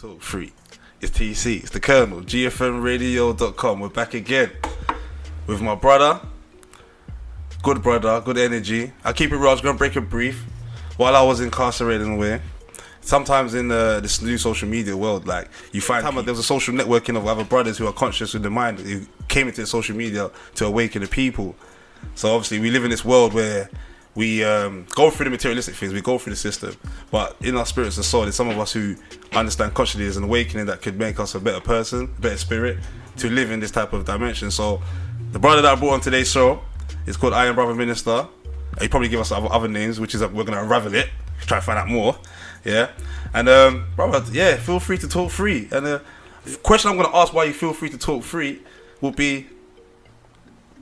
Talk free. It's TC, it's the Colonel, GFMradio.com. We're back again with my brother, good energy. I keep it real, I was going to break a brief. While I was incarcerated in a way, sometimes in this new social media world, like you find there was a social networking of other brothers who are conscious with the mind, who came into social media to awaken the people. So obviously we live in this world where we go through the materialistic things, we go through the system, but in our spirits and soul, there's some of us who understand consciously there's an awakening that could make us a better person, a better spirit, to live in this type of dimension. So the brother that I brought on today's show is called I Am Brother Minister. He probably give us other names, which is we're gonna unravel it, try to find out more. Yeah, and brother, yeah, feel free to talk free. And the question I'm gonna ask why you feel free to talk free will be,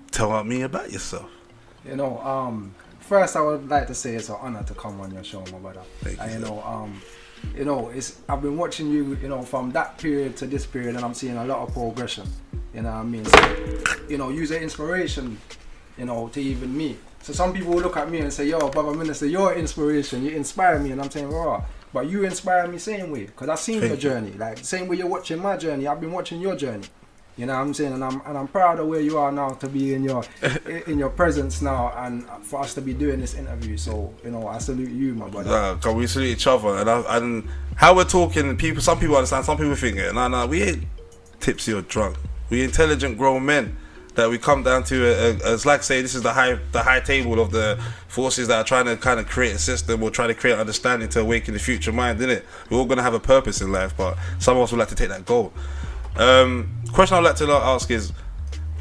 tell me about yourself. You know, first I would like to say it's an honor to come on your show, my brother. Thank you, you know, I've been watching you, you know, from that period to this period, and I'm seeing a lot of progression. You know what I mean? So, you know, use the inspiration, you know, to even me. So some people will look at me and say, yo, Brother Minister, you're inspiration, you inspire me. And I'm saying, raw, but you inspire me same way, because I've seen your journey. Like, the same way you're watching my journey, I've been watching your journey. You know what I'm saying? And I'm proud of where you are now, to be in your presence now, and for us to be doing this interview. So, you know, I salute you, my brother. Cause we salute each other, and how we're talking, some people understand, some people think it. No, we ain't tipsy or drunk. We intelligent grown men that we come down to as like say this is the high table of the forces that are trying to kind of create a system or try to create understanding to awaken the future mind, innit? We're all gonna have a purpose in life, but some of us would like to take that goal. Question I'd like to ask is,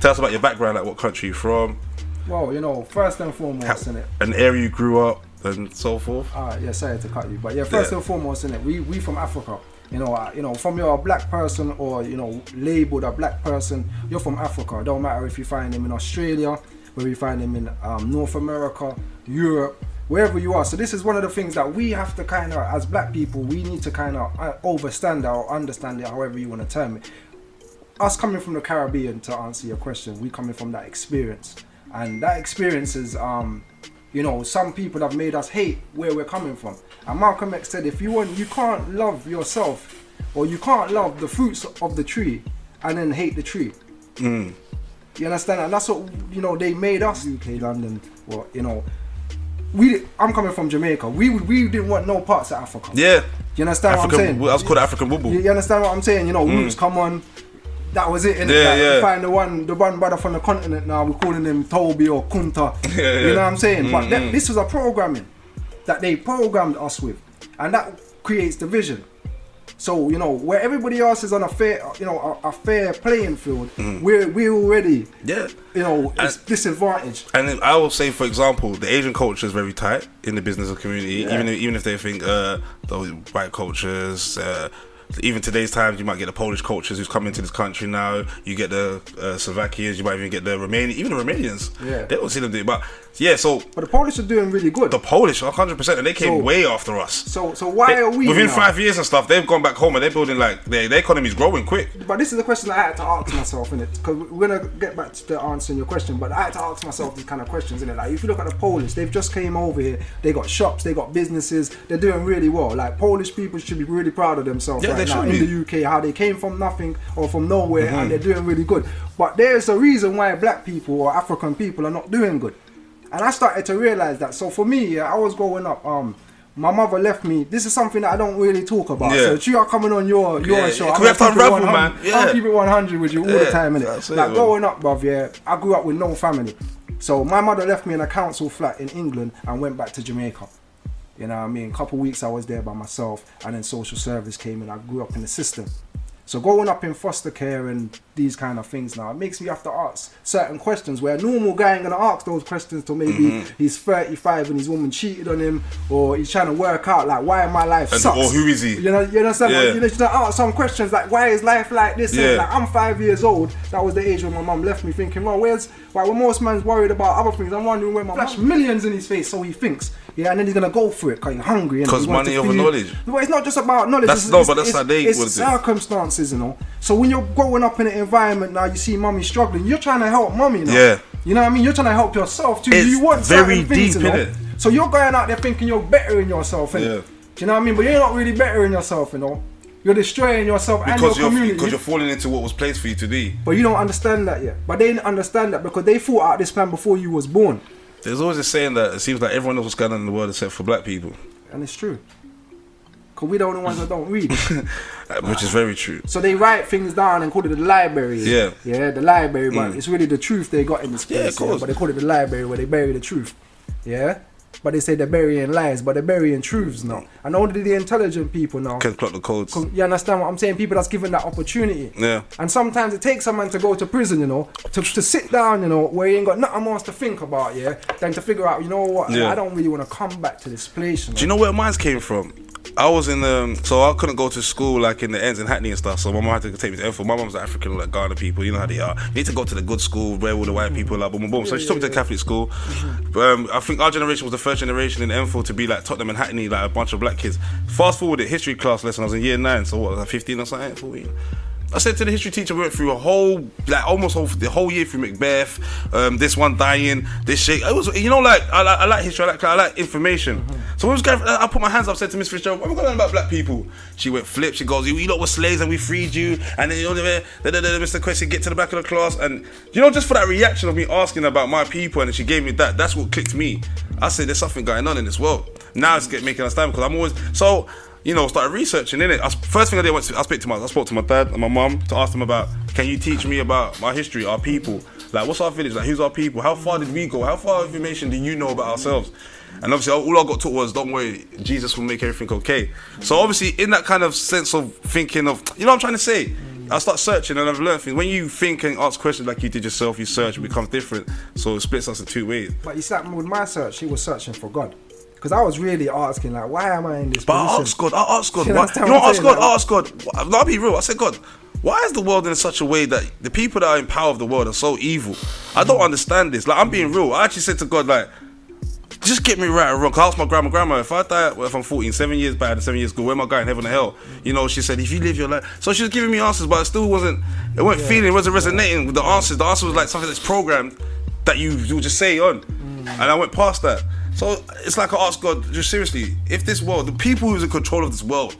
tell us about your background, like what country you're from. Well, you know, first and foremost, innit? An area you grew up and so forth. Yeah, sorry to cut you, but yeah, first and foremost, innit? We from Africa. You know, from you're a black person or, you know, labeled a black person, you're from Africa. It don't matter if you find them in Australia, whether you find them in North America, Europe, wherever you are. So this is one of the things that we have to kind of, as black people, we need to kind of understand it, however you want to term it. Us coming from the Caribbean, to answer your question, we coming from that experience. And that experience is, you know, some people have made us hate where we're coming from. And Malcolm X said, if you can't love yourself, or you can't love the fruits of the tree and then hate the tree. You understand? And that's what, you know, they made us. UK, London, or, you know, I'm coming from Jamaica. We didn't want no parts of Africa. Yeah. You understand what I'm saying? I was called African Bubble. You understand what I'm saying? You know, roots come on. That was it, innit? Yeah, like, yeah. We find the one brother from the continent now, we're calling him Toby or Kunta. Yeah. You know what I'm saying? But this was a programming that they programmed us with, and that creates division. So, you know, where everybody else is on a fair, you know, a fair playing field, we're already, you know, it's disadvantaged. And I will say, for example, the Asian culture is very tight in the business community, even if they think those white cultures. Even today's times, you might get the Polish cultures who's come into this country now. You get the Slovakians, you might even get the Romanians, even the Romanians. Yeah, they don't see them do it, but yeah. So, but the Polish are doing really good. The Polish, 100%, and they came way after us. So why are we within now? 5 years and stuff? They've gone back home and they're building like their economy's growing quick. But this is the question I had to ask myself, innit? Because we're gonna get back to answering your question, but I had to ask myself these kind of questions, innit? Like, if you look at the Polish, they've just came over here. They got shops, they got businesses. They're doing really well. Like, Polish people should be really proud of themselves right now in the UK. How they came from nothing or from nowhere, and they're doing really good. But there's a reason why black people or African people are not doing good, and I started to realize that. So for me, I was growing up, my mother left me. This is something that I don't really talk about. So if you are coming on your show, we have to Unravel, man. I'll keep it 100 with you all the time, innit? Like, growing up, bruv, I grew up with no family. So my mother left me in a council flat in England and went back to Jamaica. You know what I mean? A couple of weeks I was there by myself, and then social service came and I grew up in the system. So growing up in foster care and these kind of things now, it makes me have to ask certain questions where a normal guy ain't gonna ask those questions till maybe he's 35 and his woman cheated on him, or he's trying to work out like why my life sucks. Or who is he? You understand? Yeah. You know, to ask some questions like why is life like this? Yeah. Like, I'm 5 years old. That was the age when my mum left me, thinking, well, when most man's worried about other things, I'm wondering where my flash millions in his face, so he thinks. Yeah, and then he's gonna go for it because he's hungry. Because money over knowledge. But it's not just about knowledge. That's how they it's circumstances, you know. So when you're growing up in an environment now, you see mommy struggling. You're trying to help mommy now. Yeah. You know what I mean? You're trying to help yourself too. It's you want very certain things, deep, you know? innit? So you're going out there thinking you're bettering yourself, innit? Yeah. Do you know what I mean? But you're not really bettering yourself, you know. You're destroying yourself and your community. Because you're falling into what was placed for you to be. But you don't understand that yet. But they didn't understand that because they thought out this plan before you was born. There's always a saying that it seems like everyone knows what's going on in the world except for black people. And it's true. Because we're the only ones that don't read. Which is very true. So they write things down and call it the library. Yeah. Yeah, the library, but it's really the truth they got in this place. Yeah, of course. But they call it the library where they bury the truth. Yeah? But they say they're burying lies, but they're burying truths now. And only the intelligent people now Can clock the codes. You understand what I'm saying? People that's given that opportunity. Yeah. And sometimes it takes someone to go to prison, you know, to sit down, you know, where you ain't got nothing else to think about, yeah, than to figure out, you know what, Yeah. I don't really want to come back to this place. You know? Do you know where mine came from? I was in so I couldn't go to school like in the ends in Hackney and stuff. So my mum had to take me to Enfield. My mum's African, like Ghana people. You know how they are. You need to go to the good school where all the white people are. Boom, boom. So she took me to Catholic school. I think our generation was the first generation in Enfield to be like Tottenham and Hackney, like a bunch of black kids. Fast forward it, history class lesson. I was in year 9. So what? Like 15 or something, 14. I said to the history teacher, we went through a whole, like the whole year through Macbeth, this one dying, this shit. It was, you know, like I like history, I like information. So we was going, I put my hands up, said to Miss Fitzgerald, what are we going to learn about black people? She went flip, she goes, you lot were slaves and we freed you. And then, you know, Mr. Question, get to the back of the class. And, you know, just for that reaction of me asking about my people and she gave me that, that's what clicked me. I said, there's something going on in this world. Now it's making us stand because I'm always, so, you know, started researching in it. First thing I did, I spoke to my dad and my mum to ask them about, can you teach me about my history, our people? Like, what's our village? Like, who's our people? How far did we go? How far information do you know about ourselves? And obviously, all I got taught was, don't worry, Jesus will make everything okay. So obviously, in that kind of sense of thinking of, you know what I'm trying to say? I start searching and I've learned things. When you think and ask questions like you did yourself, you search, it becomes different. So it splits us in two ways. But you see, with my search, she was searching for God. Because I was really asking, like, why am I in this position? But I asked God. You know, ask God. I'll be real. I said, God, why is the world in such a way that the people that are in power of the world are so evil? I don't understand this. Like, I'm being real. I actually said to God, like, just get me right or wrong. Cause I asked my grandma, if I die, if I'm 14, 7 years bad and 7 years good, where am I going, heaven or hell? You know, she said, if you live your life. So she was giving me answers, but it still wasn't resonating with the answers. The answer was like something that's programmed that you just say on. And I went past that. So it's like I asked God, just seriously, if this world, the people who's in control of this world,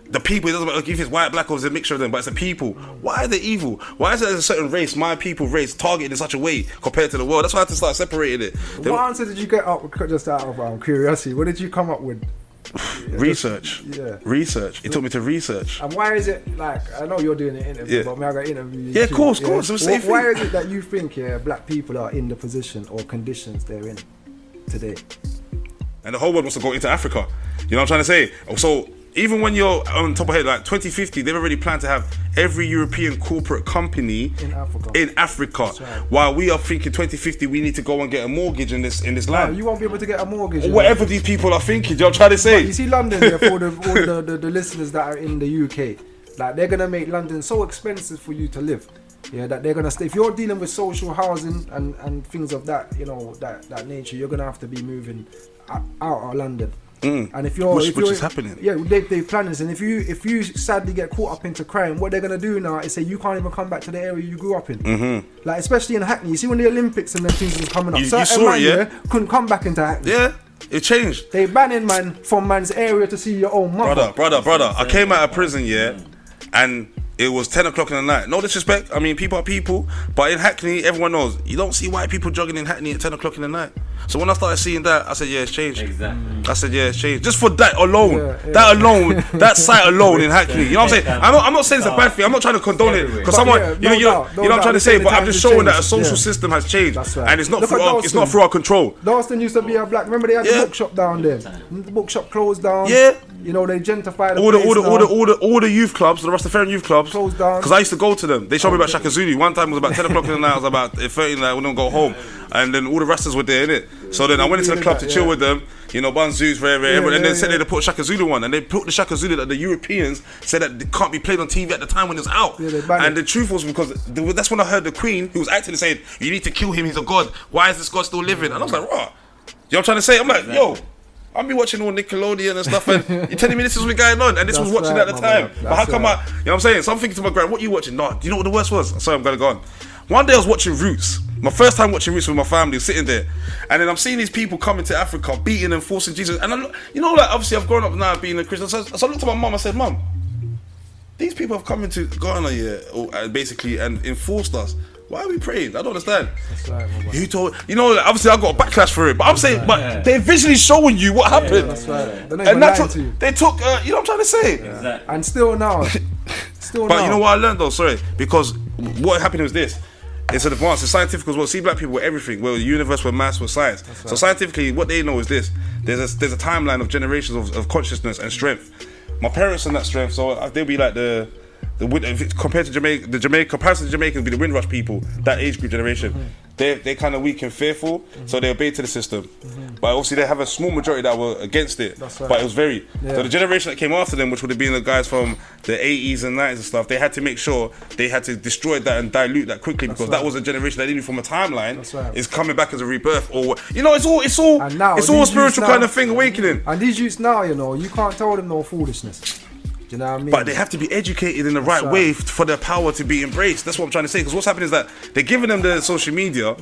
the people, it doesn't matter if it's white, black, or it's a mixture of them, but it's the people. Why are they evil? Why is there a certain race, my people race, targeted in such a way compared to the world? That's why I had to start separating it. What answer did you get up, just out of curiosity? What did you come up with? Research. Research. It took me to research. And why is it, like, I know you're doing an interview, but I got interview. Yeah, of course. Why is it that you think black people are in the position or conditions they're in today? And the whole world wants to go into Africa. You know what I'm trying to say? So even when you're on top of head, like 2050, they've already planned to have every European corporate company in Africa. Right. While we are thinking 2050, we need to go and get a mortgage in this land. You won't be able to get a mortgage. Whatever these people are thinking, you know what I'm trying to say? But you see London here, for all the listeners that are in the UK, like, they're gonna make London so expensive for you to live. Yeah, that they're gonna stay. If you're dealing with social housing and things of that, you know, that nature, you're gonna have to be moving out of London. And if you're, which is happening. Yeah, they plan this, and if you sadly get caught up into crime, what they're gonna do now is say you can't even come back to the area you grew up in. Like, especially in Hackney, you see when the Olympics and them things was coming up, you saw it, yeah? Couldn't come back into Hackney. Yeah, it changed. They banning man from man's area to see your own mother. Brother. I came out of prison, and it was 10 o'clock in the night. No disrespect, I mean, people are people, but in Hackney, everyone knows, you don't see white people jogging in Hackney at 10 o'clock in the night. So when I started seeing that, I said, yeah, it's changed. Exactly. I said, yeah, it's changed. Just for that alone, that sight alone in Hackney. You know what I'm saying? I'm not saying it's a bad thing. I'm not trying to condone it because someone, you know what I'm trying to say. But I'm just showing that a social system has changed, and it's not through our control. Dalston used to be a black. Remember they had the bookshop down there. The bookshop closed down. Yeah. You know, they gentrified all the youth clubs, the Rastafarian youth clubs, closed down. Because I used to go to them. They showed me about Shaka Zulu. One time it was about 10 o'clock in the night. I was about 13, like, we don't go home. And then all the Rastas were there, innit? So then I went into the club to chill with them. You know, Banzoo's and then said they put Shaka Zulu on. And they put the Shaka Zulu that the Europeans said that it can't be played on TV at the time when it was out. And the truth was because that's when I heard the Queen, who was acting, saying, you need to kill him, he's a god. Why is this god still living? And I was like, right. You know what I'm trying to say? I'm like, yo, I've been watching all Nickelodeon and stuff, and you're telling me this is what's going on, and this was watching at the time. But how come you know what I'm saying? So I'm thinking to my grand, what are you watching? No, do you know what the worst was? Sorry, I'm gonna go on. One day I was watching Roots. My first time watching Roots with my family, sitting there, and then I'm seeing these people coming to Africa, beating and forcing Jesus. And I'm, you know, like, obviously I've grown up now being a Christian. So I looked at my mum. I said, Mum, these people have come into Ghana here, basically, and enforced us. Why are we praying? I don't understand. That's right, my boy. You told, you know, obviously I got a backlash for it, but I'm saying, but they're visually showing you what happened. That's right. They're not And even that's lying what to you. they took. You know what I'm trying to say? Exactly. And still now, But you know what I learned though? Sorry, because what happened was this. It's an advance. It's scientific as well. See, black people were everything. We're the universe, we're maths, we're science. So scientifically, what they know is this. There's a timeline of generations of consciousness and strength. My parents and that strength, so they'll be like the compared to Jamaica, comparison to Jamaicans would be the Windrush people, that age group generation. They're kind of weak and fearful, so they obey to the system. But obviously they have a small majority that were against it. That's right. But it was very. Yeah. So the generation that came after them, which would have been the guys from the 80s and 90s and stuff, they had to make sure they had to destroy that and dilute that quickly because that was a generation that didn't from a timeline is coming back as a rebirth or it's all And now, it's all a these spiritual youths kind now- of thing awakening. And these youths now, you know, you can't tell them no foolishness. Do you know what I mean? But they have to be educated in the right way for their power to be embraced. That's what I'm trying to say. Because what's happening is that they're giving them the social media,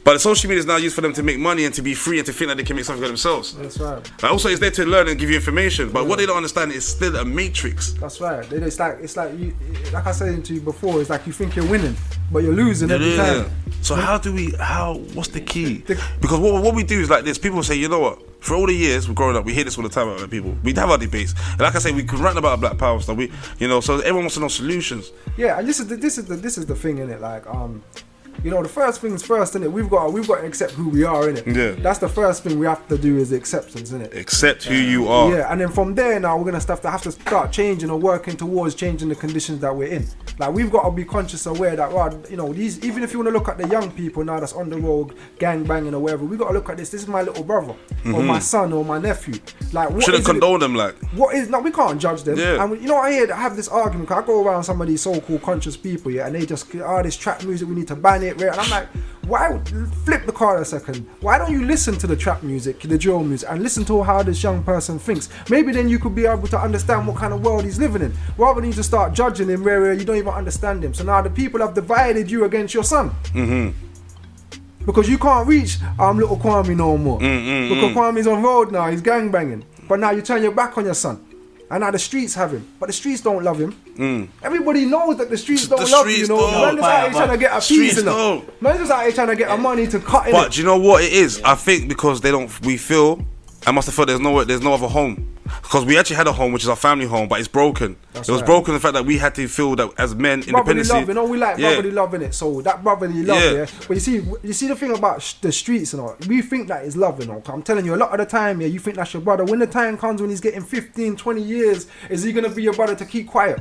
but the social media is now used for them to make money and to be free and to think that they can make something of themselves. That's right. But also, it's there to learn and give you information. But what they don't understand is still a matrix. That's right. It's like you, like I said to you before. It's like you think you're winning, but you're losing every time. So what's the key? Because what we do is like this. People say, you know what? For all the years we're growing up, we hear this all the time about people. We have our debates, and like I say, we can rant about black power stuff. So everyone wants to know solutions. Yeah, and this is the thing, innit? Like, you know, the first things first, innit? We've got to accept who we are, innit? Yeah. That's the first thing we have to do is acceptance, innit? Accept who you are. Yeah, and then from there now we're gonna have to start changing or working towards changing the conditions that we're in. Like we've got to be conscious aware that, well, you know, these, even if you want to look at the young people now that's on the road gang banging or whatever, we got to look at this. This is my little brother or my son or my nephew. Like, what Shouldn't is condone them, like. What is no? We can't judge them. Yeah. And you know, I have this argument. 'Cause I go around some of these so-called conscious people, yeah, and they just this trap music, we need to ban it, right? And I'm like, why flip the card a second? Why don't you listen to the trap music, the drill music, and listen to how this young person thinks? Maybe then you could be able to understand what kind of world he's living in, rather than you just start judging him where you don't even understand him. So now the people have divided you against your son. Because you can't reach little Kwame no more. Because Kwame's on road now, he's gang banging. But now you turn your back on your son. And now the streets have him. But the streets don't love him. Everybody knows that the streets don't love him, you know. Man just out here trying to get a piece in them. Man just out here trying to get a money to cut in. But do you know what it is? I think because we feel, I must have felt there's no other home. Because we actually had a home, which is our family home, but it's broken. It was broken the fact that we had to feel that as men, brotherly independence. love, you know, we like brotherly love in it. So that brotherly love, yeah. But you see the thing about the streets, you know, we think that is love, you know. I'm telling you, a lot of the time, yeah, you think that's your brother. When the time comes when he's getting 15, 20 years, is he gonna be your brother to keep quiet,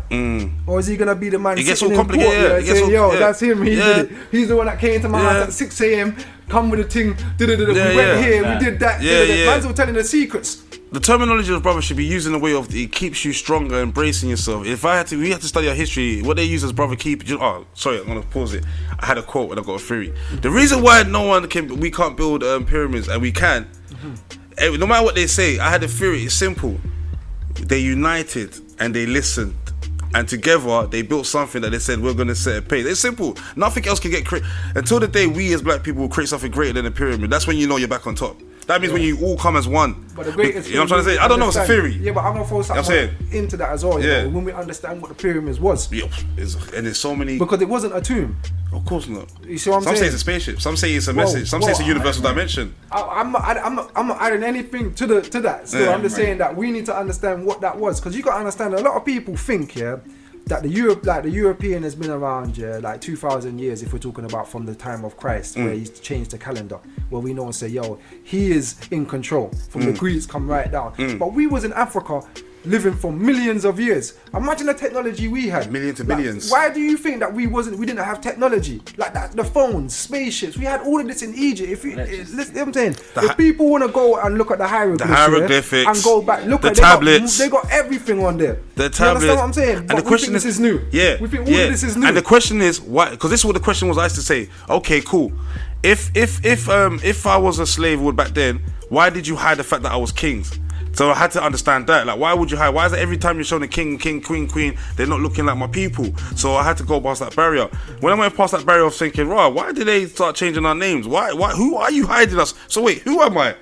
or is he gonna be the man? It gets sitting all in complicated. court, saying, yo, that's him. He did it. He's the one that came to my house at 6 a.m. Come with a thing. We went here. We did that. Man's all telling the secrets. The terminology of brother should be used in a way of it keeps you stronger, embracing yourself. We had to study our history. What they use as brother keep. Oh, sorry, I'm gonna pause it. I had a quote and I got a theory. The reason why we can't build pyramids and we can, no matter what they say, I had a theory. It's simple. They united and they listened, and together they built something that they said we're gonna set a pace. It's simple. Nothing else can get until the day we as black people will create something greater than a pyramid. That's when you know you're back on top. That means when you all come as one. But the greatest, you know what I'm trying to say? I don't know, it's a theory. Yeah, but I'm gonna throw something into that as well. You know, when we understand what the pyramids was. Yeah, and there's so many. Because it wasn't a tomb. Of course not. You see what I'm saying? Some say it's a spaceship. Some say it's a message. Some say it's a universal dimension. I'm not adding anything to that. Still, I'm just saying that we need to understand what that was. Because you got to understand, a lot of people think, that the European has been around, like 2,000 years, if we're talking about from the time of Christ, where he's changed the calendar, where we know and say, yo, he is in control. From the Greeks come right down. But we was in Africa living for millions of years. Imagine the technology we had. Millions to billions. Why do you think that we didn't have technology? Like that, the phones, spaceships, we had all of this in Egypt. Listen, I'm saying, if people want to go and look at the hieroglyphics, and go back, look at tablets, they got everything on there. The tablets. You understand what I'm saying? And but the question this is new. Yeah. We think all of this is new. And the question is why? Because this is what the question was. I used to say, okay, cool. If I was a slave back then, why did you hide the fact that I was kings? So I had to understand that. Like, why would you hide? Why is it every time you're showing a king, queen, they're not looking like my people? So I had to go past that barrier. When I went past that barrier, I was thinking, why did they start changing our names? Why? Who are you hiding us? So wait, who am I?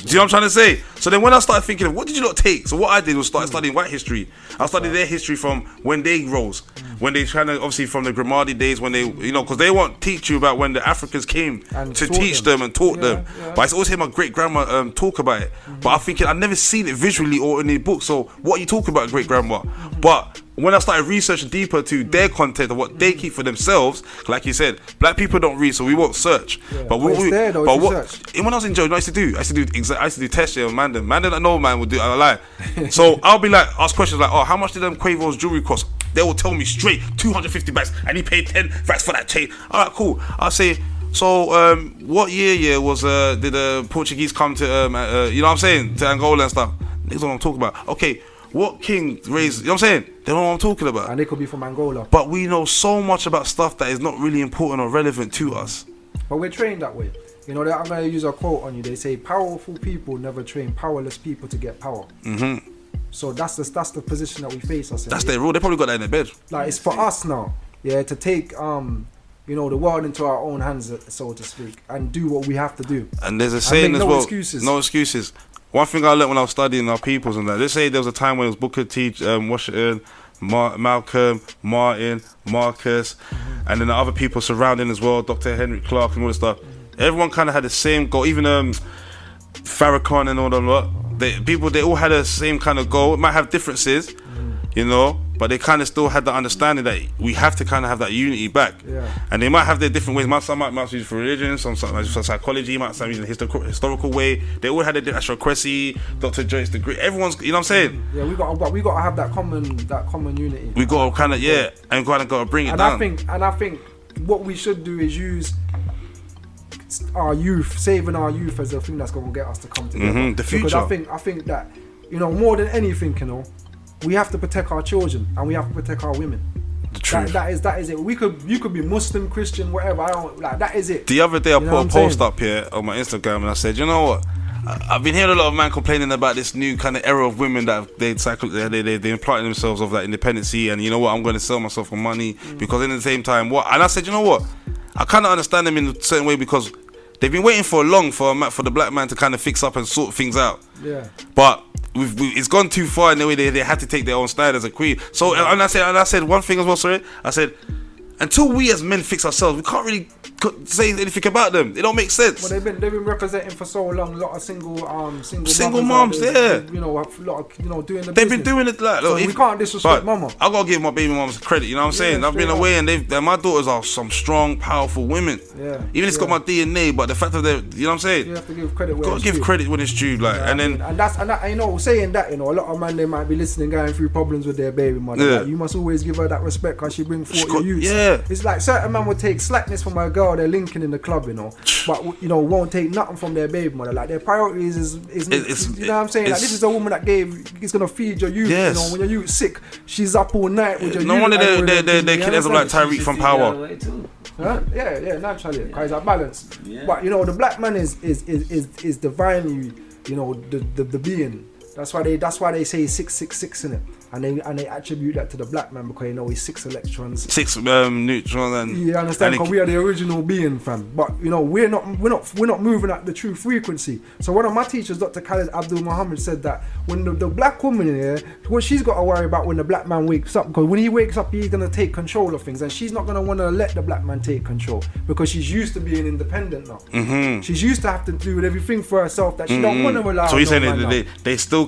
Do you know what I'm trying to say? So then when I started thinking, what did you not take? So what I did was start studying white history. I studied their history from when they rose, when they trying to, obviously from the Grimaldi days, when they, you know, because they won't teach you about when the Africans came And to taught teach them. them and taught them. Yeah. But I always hear my great grandma talk about it. But I'm thinking I've never seen it visually or in a book. So what are you talking about, great grandma? But when I started researching deeper to their content and what they keep for themselves, like you said, black people don't read, so we won't search. Yeah. But But it's there though, if you search. when I was in jail, you know what I used to do tests here, man that know man would do. I lie. So I'll be like, ask questions like, oh, how much did Quavo's jewelry cost? They will tell me straight 250 bucks, and he paid 10 racks for that chain. All right, cool. I'll say, so what year was did the Portuguese come to you know what I'm saying, to Angola and stuff? Niggas know what I'm talking about. Okay, what king raised? You know what I'm saying? They know what I'm talking about. And they could be from Angola. But we know so much about stuff that is not really important or relevant to us. But we're trained that way. You know, I'm going to use a quote on you. They say, powerful people never train powerless people to get power. Mm-hmm. So that's the position that we face us in. That's their rule. They probably got that in their bed. Like, it's for us now, yeah, to take, you know, the world into our own hands, so to speak, and do what we have to do. And there's a saying make as no well. excuses. No excuses. One thing I learned when I was studying our peoples and that, let's say there was a time when it was Booker T, Washington, Malcolm, Martin, Marcus, and then the other people surrounding as well, Dr. Henry Clark and all this stuff. Everyone kind of had the same goal, even Farrakhan and all that lot. They all had the same kind of goal. It might have differences, you know, but they kind of still had the understanding that we have to kind of have that unity back. Yeah. And they might have their different ways. Some might use it for religion, some might use it for psychology, some use it in a historical way. They all had their Astro Cressy, Dr. Joyce the Great. Everyone's, you know what I'm saying? Yeah, we got to have that common unity. We got to kind of and got to bring it down. I think what we should do is use our youth, saving our youth as a thing that's going to get us to come together. The future. Because I think that, you know, more than anything, you know, we have to protect our children and we have to protect our women. The truth. That is it. You could be Muslim, Christian, whatever. That is it. The other day I You know put what a I'm post saying? up here on my Instagram and I said, you know what? I've been hearing a lot of man complaining about this new kind of era of women that they implanting themselves of that independency, and you know what, I'm going to sell myself for money because in the same time, and I said, you know what? I kind of understand them in a certain way because they've been waiting for for the black man to kind of fix up and sort things out. Yeah. But it's gone too far in the way they had to take their own stand as a queen. So and I said one thing as well. Sorry, I said until we as men fix ourselves, we can't really say anything about them. It don't make sense. Well, they've been representing for so long. A lot of single moms, yeah. You know, a lot of, you know, doing the. They've business. been doing it like. So we can't disrespect mama. I gotta give my baby moms credit. You know what I'm saying? I've been away and my daughters are some strong, powerful women. Yeah. Even if it's got my DNA, but the fact that they're, you know what I'm saying? You have to give credit where Gotta it's give due. credit when it's due, like, Yeah, and then. And you know, saying that, you know, a lot of men, they might be listening, going through problems with their baby mother. Yeah. Like, you must always give her that respect because she bring forth your youth. Yeah. It's like certain men would take slackness from a girl they're linking in the club, you know, but you know, won't take nothing from their baby mother. Like, their priorities is you know what I'm saying? Like, this is a woman that is gonna feed your youth. Yes. You know, when your youth sick, she's up all night with your No youth. wonder their kid ends up like Tyreek from Power. Huh? Yeah, naturally, because it's a balance. Yeah. But you know, the black man is divinely, you know, the being. That's why they say 666 in it, and they attribute that to the black man because, you know, he's 6 electrons. 6 neutrons and. You understand? Because we are the original being, fam. But you know, we're not moving at the true frequency. So one of my teachers, Dr. Khalid Abdul Muhammad, said that when the black woman in here, what she's got to worry about when the black man wakes up, because when he wakes up, he's gonna take control of things, and she's not gonna want to let the black man take control because she's used to being independent now. Mm-hmm. She's used to have to do everything for herself that she don't want to rely on. So you're saying no man that now. they still,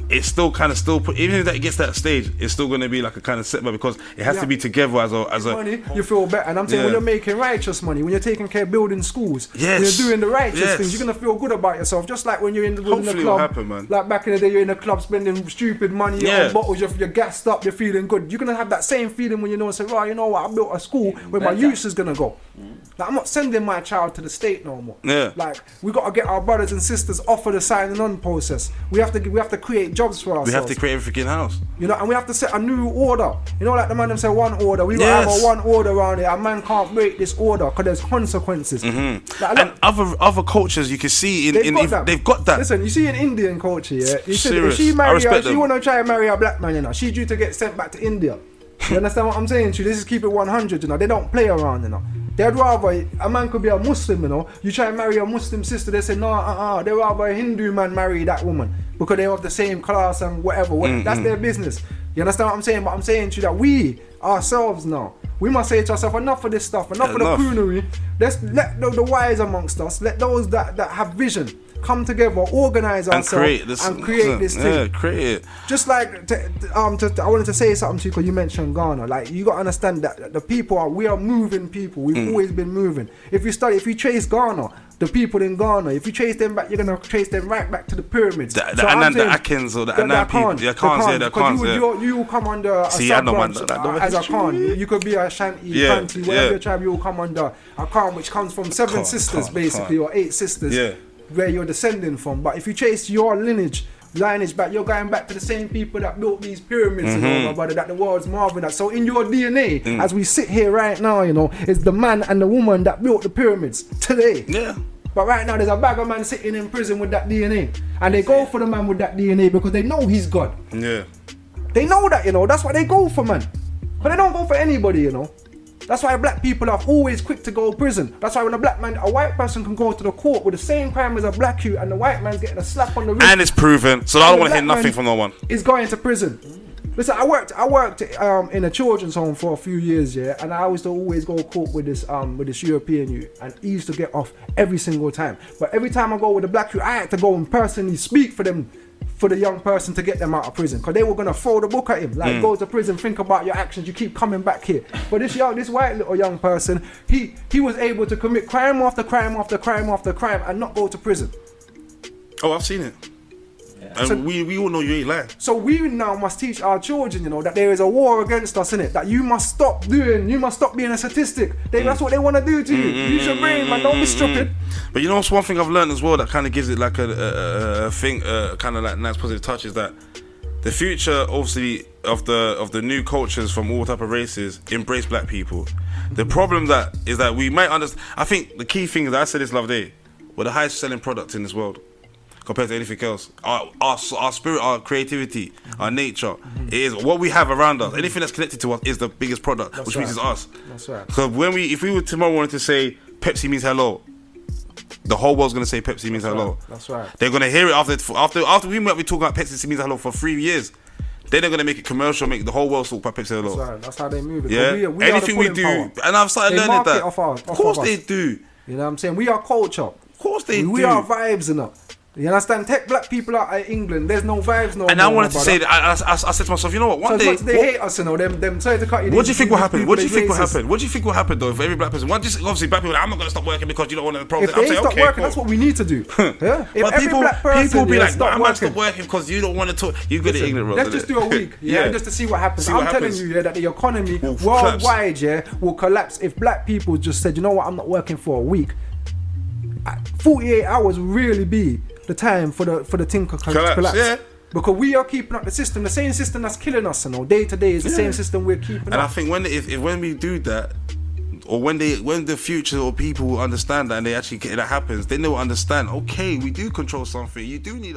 it's still kind of even if that gets to that stage, it's still going to be like a kind of setback because it has to be together as a. Money, you feel better, and I'm saying when you're making righteous money, when you're taking care of building schools, when you're doing the righteous things, you're gonna feel good about yourself. Just like when you're in the club, it'll happen, man. Like back in the day, you're in the club spending stupid money on bottles, you're gassed up, you're feeling good. You're gonna have that same feeling when you know, say, right, you know what, I built a school where my youth is gonna go. Like, I'm not sending my child to the state no more. Yeah. Like, we gotta get our brothers and sisters off of the signing on process. We have to create jobs for ourselves. We have to create everything in house. You know, and we have to set a new order. You know, like the man them say one order. We gotta have a one order around here. A man can't break this order because there's consequences. Mm-hmm. Like, and other cultures you can see they've got that. Listen, you see in Indian culture, yeah. You said if Serious. she I wanna try and marry a black man, you know, she's due to get sent back to India. You understand what I'm saying to you? This is keep it 100, you know. They don't play around, you know. They'd rather a man could be a Muslim, you know. You try and marry a Muslim sister, they say no, they'd rather a Hindu man marry that woman because they're of the same class and whatever. That's their business. You understand what I'm saying? But I'm saying to you that we ourselves now, we must say to ourselves, enough of this stuff, enough of the croonery. Let's let the wise amongst us, let those that have vision come together, organize ourselves and create this thing. Yeah, create it. Just like I wanted to say something to you because you mentioned Ghana. Like, you got to understand that the people we are moving people. We've always been moving. If you trace Ghana, the people in Ghana, if you trace them back, you're gonna trace them right back to the pyramids. The Akans or the Anan people, the Akans, you will come under a sub-branch as a Khan. You could be a Shanti, Fanti, whatever your tribe. You will come under a Khan, which comes from 7 sisters, basically, or 8 sisters, where you're descending from. But if you trace your lineage back, you're going back to the same people that built these pyramids, you know, my brother, that the world's marveling at. So in your DNA, as we sit here right now, you know, it's the man and the woman that built the pyramids today. Yeah. But right now there's a bag of man sitting in prison with that DNA, and they go for the man with that DNA because they know he's God. Yeah. They know that, you know. That's why they go for, man. But they don't go for anybody, you know. That's why black people are always quick to go to prison. That's why when a white person can go to the court with the same crime as a black youth, and the white man's getting a slap on the wrist. And it's proven, so I don't want to hear nothing from no one. Is going to prison. Listen, I worked in a children's home for a few years, and I used to always go to court with this European youth, and he used to get off every single time. But every time I go with a black youth, I had to go and personally speak for them, for the young person, to get them out of prison, because they were gonna throw the book at him. Like, go to prison, think about your actions, you keep coming back here. But this white little young person, he was able to commit crime after crime after crime after crime and not go to prison. Oh, I've seen it. And so, we all know you ain't lying. So we now must teach our children, you know, that there is a war against us, innit? That you must stop being a statistic. That's what they want to do to you. Use your brain, man. Don't be stupid. But you know what's one thing I've learned as well that kind of gives it like a thing, kind of like nice positive touch, is that the future, obviously, of the new cultures from all type of races embrace black people. The problem is that we might understand. I think the key thing is, I said this the other day, we're the highest selling product in this world compared to anything else. Our spirit, our creativity, our nature, it is what we have around us. Anything that's connected to us is the biggest product, which means it's us. That's right. So if we were tomorrow wanted to say Pepsi means hello, the whole world's gonna say Pepsi means hello. That's right. They're gonna hear it after we might be talking about Pepsi means hello for 3 years. Then they're gonna make it commercial, make the whole world talk about Pepsi hello. That's right. That's how they move it. Yeah. We anything we do, power. And I've started learning that. Of course they do. You know what I'm saying? We are culture. Of course they do. We are vibes enough. You understand? Take black people out of England. There's no vibes no more. And I wanted to say that I said to myself, you know what? One day they hate us, you know. Them sorry to cut you. What do you think will happen? What do you think will happen? What do you think will happen though? For every black person, obviously black people, I'm not gonna stop working because you don't want to. If they stop working, that's what we need to do. Yeah. But people be like, I'm gonna stop working because you don't want to talk. You get it, England, let's just do a week, and just to see what happens. I'm telling you, that the economy worldwide, will collapse if black people just said, you know what, I'm not working for a week. 48 hours will really be the time for the thing to collapse. Yeah. Because we are keeping up the system, the same system that's killing us, you know, day to day is the same system we're keeping up. And I think when we do that, or when the future or people will understand that and they actually that happens, then they will understand, okay, we do control something. You do need